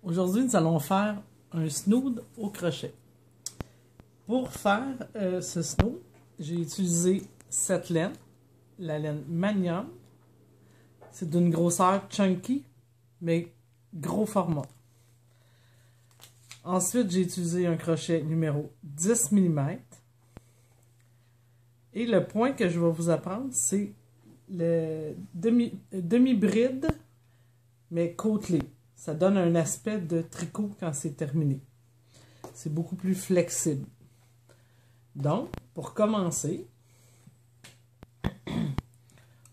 Aujourd'hui, nous allons faire un snood au crochet. Pour faire ce snood, j'ai utilisé cette laine, la laine Magnum. C'est d'une grosseur chunky, mais gros format. Ensuite, j'ai utilisé un crochet numéro 10 mm. Et le point que je vais vous apprendre, c'est le demi-bride, mais côtelé. Ça donne un aspect de tricot quand c'est terminé. C'est beaucoup plus flexible. Donc, pour commencer,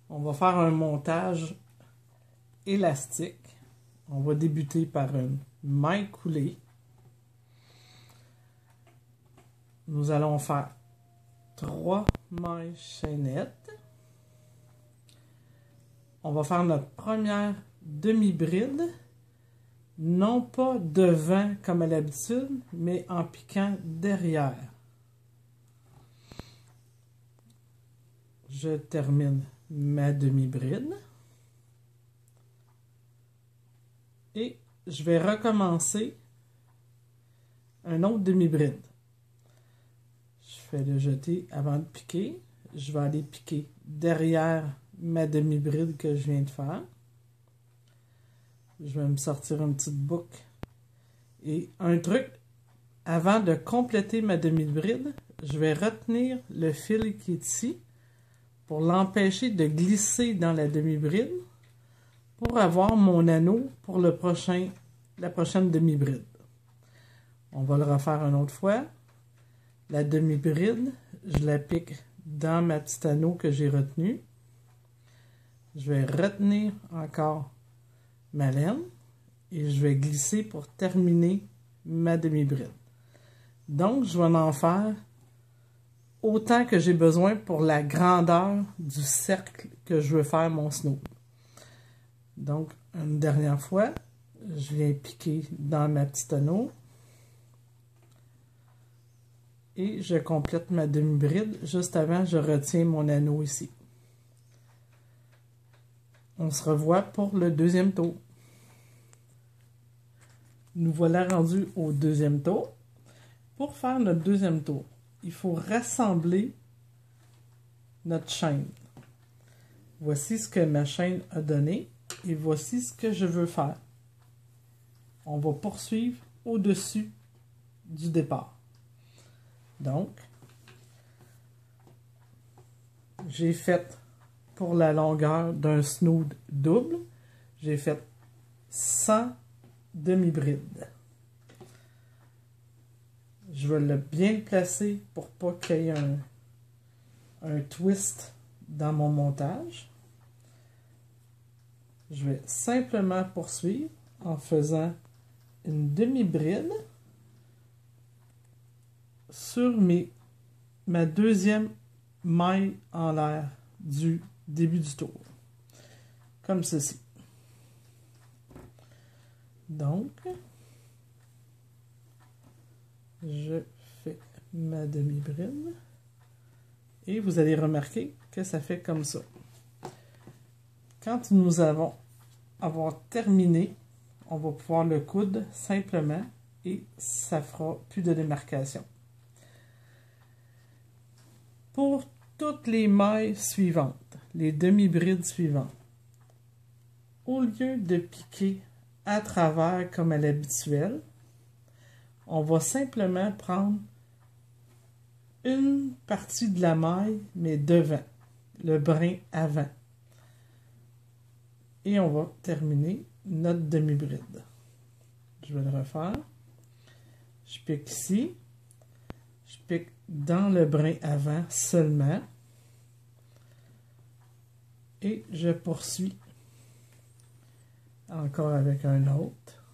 on va faire un montage élastique. On va débuter par une maille coulée. Nous allons faire 3 mailles chaînettes. On va faire notre première demi-bride. Non pas devant comme à l'habitude, mais en piquant derrière. Je termine ma demi-bride. Et je vais recommencer un autre demi-bride. Je fais le jeter avant de piquer. Je vais aller piquer derrière ma demi-bride que je viens de faire. Je vais me sortir une petite boucle. Et un truc, avant de compléter ma demi-bride, je vais retenir le fil qui est ici pour l'empêcher de glisser dans la demi-bride pour avoir mon anneau pour la prochaine demi-bride. On va le refaire une autre fois. La demi-bride, je la pique dans ma petite anneau que j'ai retenu. Je vais retenir encore ma laine et je vais glisser pour terminer ma demi-bride. Donc, je vais en faire autant que j'ai besoin pour la grandeur du cercle que je veux faire mon snood. Donc, une dernière fois, je viens piquer dans ma petite anneau et je complète ma demi-bride. Juste avant, je retiens mon anneau ici. On se revoit pour le deuxième tour. Nous voilà rendus au deuxième tour. Pour faire notre deuxième tour, il faut rassembler notre chaîne. Voici ce que ma chaîne a donné et voici ce que je veux faire. On va poursuivre au-dessus du départ. Donc, j'ai fait pour la longueur d'un snood double, j'ai fait 100 demi-brides. Je vais le bien placer pour pas qu'il y ait un twist dans mon montage. Je vais simplement poursuivre en faisant une demi-bride sur ma deuxième maille en l'air du début du tour. Comme ceci. Donc, je fais ma demi-bride et vous allez remarquer que ça fait comme ça. Quand nous avons terminé, on va pouvoir le coudre simplement et ça fera plus de démarcation. Pour toutes les mailles suivantes, les demi-brides suivantes, au lieu de piquer à travers comme à l'habituel, on va simplement prendre une partie de la maille, mais devant, le brin avant. Et on va terminer notre demi-bride. Je vais le refaire. Je pique ici. Je pique dans le brin avant seulement. Et je poursuis encore avec un autre.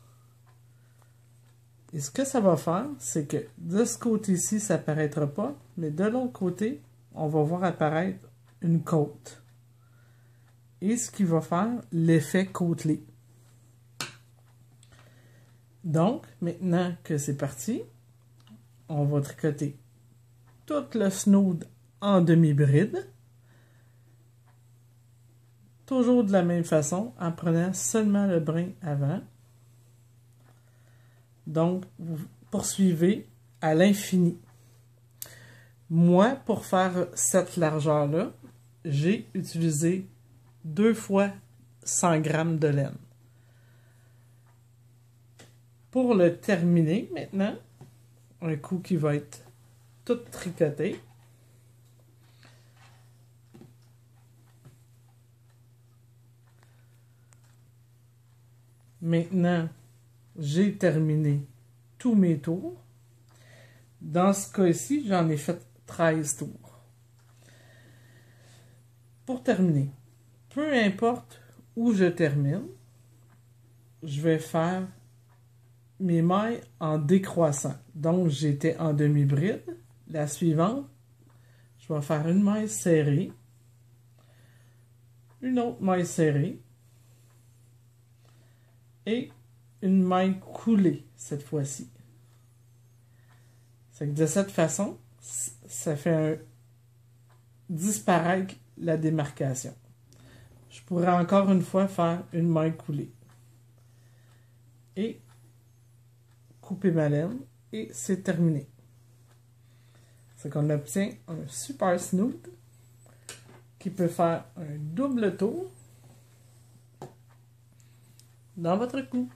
Et ce que ça va faire, c'est que de ce côté-ci, ça n'apparaîtra pas, mais de l'autre côté, on va voir apparaître une côte. Et ce qui va faire l'effet côtelé. Donc, maintenant que c'est parti, on va tricoter tout le snood en demi-bride. Toujours de la même façon, en prenant seulement le brin avant. Donc, vous poursuivez à l'infini. Moi, pour faire cette largeur-là, j'ai utilisé 2 fois 100 g de laine. Pour le terminer maintenant, un coup qui va être tout tricoté. Maintenant, j'ai terminé tous mes tours. Dans ce cas-ci, j'en ai fait 13 tours. Pour terminer, peu importe où je termine, je vais faire mes mailles en décroissant. Donc, j'étais en demi-bride. La suivante, je vais faire une maille serrée, une autre maille serrée et une maille coulée cette fois-ci. C'est que de cette façon, ça fait disparaître la démarcation. Je pourrais encore une fois faire une maille coulée. Et couper ma laine. Et c'est terminé. C'est qu'on obtient un super snood qui peut faire un double tour dans votre cou.